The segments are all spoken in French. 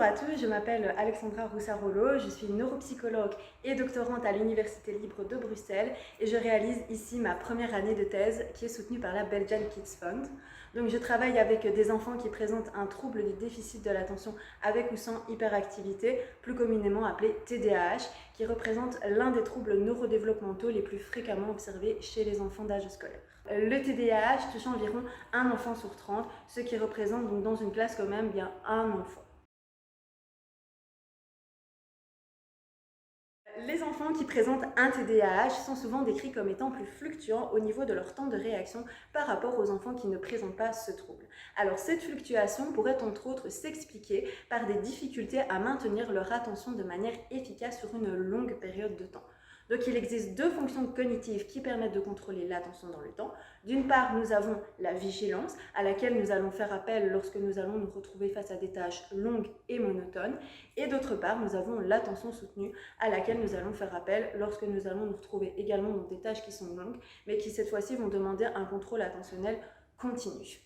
à tous, je m'appelle Alexandra Roussarolo, je suis neuropsychologue et doctorante à l'Université libre de Bruxelles et je réalise ici ma première année de thèse qui est soutenue par la Belgian Kids Fund. Donc je travaille avec des enfants qui présentent un trouble du déficit de l'attention avec ou sans hyperactivité, plus communément appelé TDAH, qui représente l'un des troubles neurodéveloppementaux les plus fréquemment observés chez les enfants d'âge scolaire. Le TDAH touche environ un enfant sur 30, ce qui représente donc dans une classe quand même bien un enfant. Les enfants qui présentent un TDAH sont souvent décrits comme étant plus fluctuants au niveau de leur temps de réaction par rapport aux enfants qui ne présentent pas ce trouble. Alors cette fluctuation pourrait entre autres s'expliquer par des difficultés à maintenir leur attention de manière efficace sur une longue période de temps. Donc il existe deux fonctions cognitives qui permettent de contrôler l'attention dans le temps. D'une part, nous avons la vigilance, à laquelle nous allons faire appel lorsque nous allons nous retrouver face à des tâches longues et monotones. Et d'autre part, nous avons l'attention soutenue, à laquelle nous allons faire appel lorsque nous allons nous retrouver également dans des tâches qui sont longues, mais qui cette fois-ci vont demander un contrôle attentionnel continu.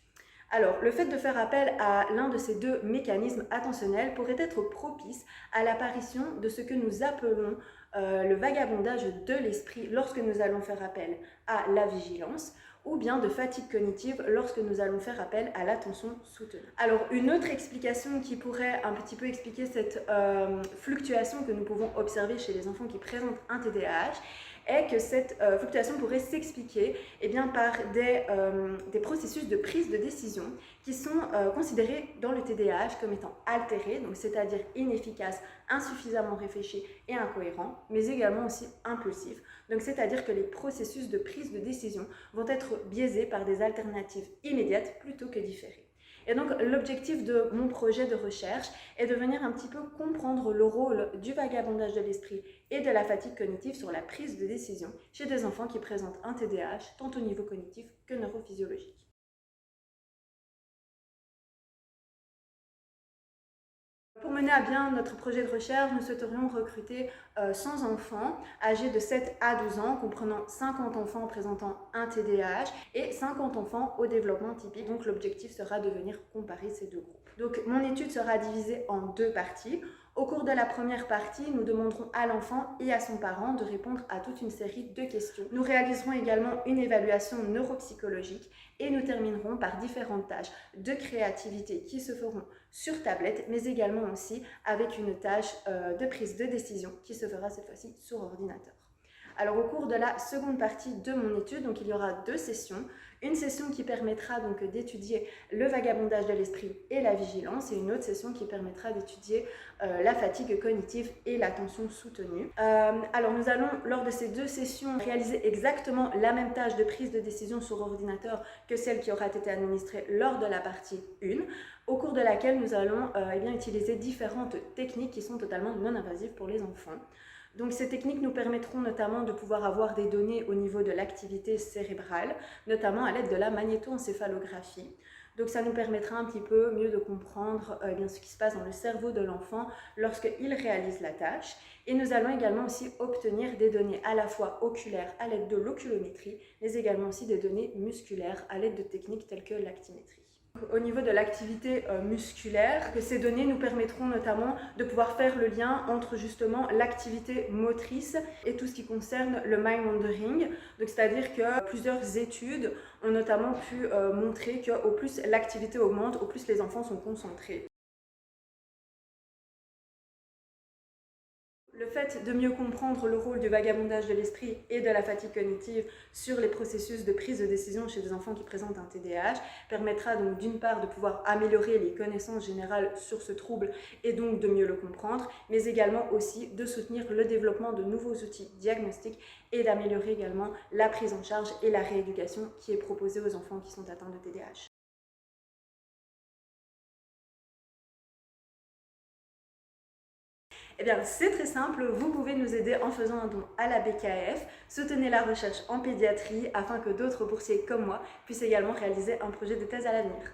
Alors, le fait de faire appel à l'un de ces deux mécanismes attentionnels pourrait être propice à l'apparition de ce que nous appelons le vagabondage de l'esprit lorsque nous allons faire appel à la vigilance, ou bien de fatigue cognitive lorsque nous allons faire appel à l'attention soutenue. Alors, une autre explication qui pourrait un petit peu expliquer cette fluctuation que nous pouvons observer chez les enfants qui présentent un TDAH est que cette fluctuation pourrait s'expliquer par des processus de prise de décision qui sont considérés dans le TDAH comme étant altérés, donc c'est-à-dire inefficaces, insuffisamment réfléchis et incohérents, mais également aussi impulsifs. Donc c'est-à-dire que les processus de prise de décision vont être biaisés par des alternatives immédiates plutôt que différées. Et donc l'objectif de mon projet de recherche est de venir un petit peu comprendre le rôle du vagabondage de l'esprit et de la fatigue cognitive sur la prise de décision chez des enfants qui présentent un TDAH tant au niveau cognitif que neurophysiologique. Pour mener à bien notre projet de recherche, nous souhaiterions recruter 100 enfants âgés de 7 à 12 ans, comprenant 50 enfants présentant un TDAH et 50 enfants au développement typique. Donc l'objectif sera de venir comparer ces deux groupes. Donc mon étude sera divisée en deux parties. Au cours de la première partie, nous demanderons à l'enfant et à son parent de répondre à toute une série de questions. Nous réaliserons également une évaluation neuropsychologique et nous terminerons par différentes tâches de créativité qui se feront sur tablette, mais également aussi avec une tâche de prise de décision qui se fera cette fois-ci sur ordinateur. Alors au cours de la seconde partie de mon étude, donc il y aura deux sessions. Une session qui permettra donc d'étudier le vagabondage de l'esprit et la vigilance et une autre session qui permettra d'étudier la fatigue cognitive et l'attention soutenue. Alors nous allons lors de ces deux sessions réaliser exactement la même tâche de prise de décision sur ordinateur que celle qui aura été administrée lors de la partie 1, au cours de laquelle nous allons utiliser différentes techniques qui sont totalement non invasives pour les enfants. Donc ces techniques nous permettront notamment de pouvoir avoir des données au niveau de l'activité cérébrale, notamment à l'aide de la magnétoencéphalographie. Donc ça nous permettra un petit peu mieux de comprendre ce qui se passe dans le cerveau de l'enfant lorsqu'il réalise la tâche. Et nous allons également aussi obtenir des données à la fois oculaires à l'aide de l'oculométrie, mais également aussi des données musculaires à l'aide de techniques telles que l'actimétrie. Au niveau de l'activité musculaire, ces données nous permettront notamment de pouvoir faire le lien entre justement l'activité motrice et tout ce qui concerne le mind wandering. C'est-à-dire que plusieurs études ont notamment pu montrer qu'au plus l'activité augmente, au plus les enfants sont concentrés. Le fait de mieux comprendre le rôle du vagabondage de l'esprit et de la fatigue cognitive sur les processus de prise de décision chez des enfants qui présentent un TDAH permettra donc d'une part de pouvoir améliorer les connaissances générales sur ce trouble et donc de mieux le comprendre, mais également aussi de soutenir le développement de nouveaux outils diagnostiques et d'améliorer également la prise en charge et la rééducation qui est proposée aux enfants qui sont atteints de TDAH. Eh bien, c'est très simple, vous pouvez nous aider en faisant un don à la BKF, soutenez la recherche en pédiatrie afin que d'autres boursiers comme moi puissent également réaliser un projet de thèse à l'avenir.